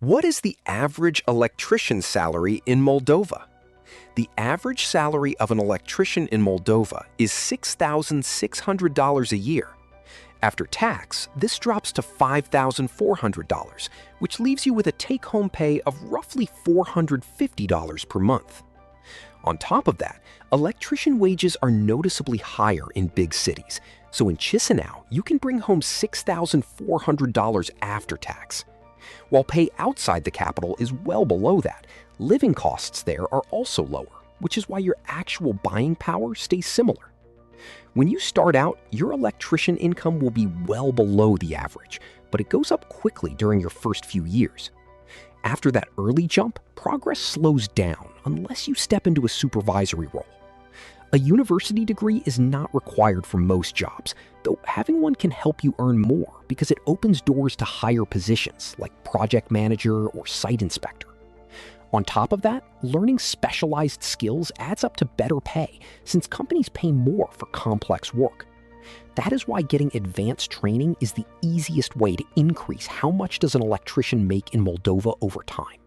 What is the average electrician salary in Moldova? The average salary of an electrician in Moldova is $6,600 a year. After tax, this drops to $5,400, which leaves you with a take-home pay of roughly $450 per month. On top of that, electrician wages are noticeably higher in big cities, so in Chișinău, you can bring home $6,400 after tax. While pay outside the capital is well below that, living costs there are also lower, which is why your actual buying power stays similar. When you start out, your electrician income will be well below the average, but it goes up quickly during your first few years. After that early jump, progress slows down unless you step into a supervisory role. A university degree is not required for most jobs, though having one can help you earn more because it opens doors to higher positions like project manager or site inspector. On top of that, learning specialized skills adds up to better pay since companies pay more for complex work. That is why getting advanced training is the easiest way to increase how much does an electrician make in Moldova over time.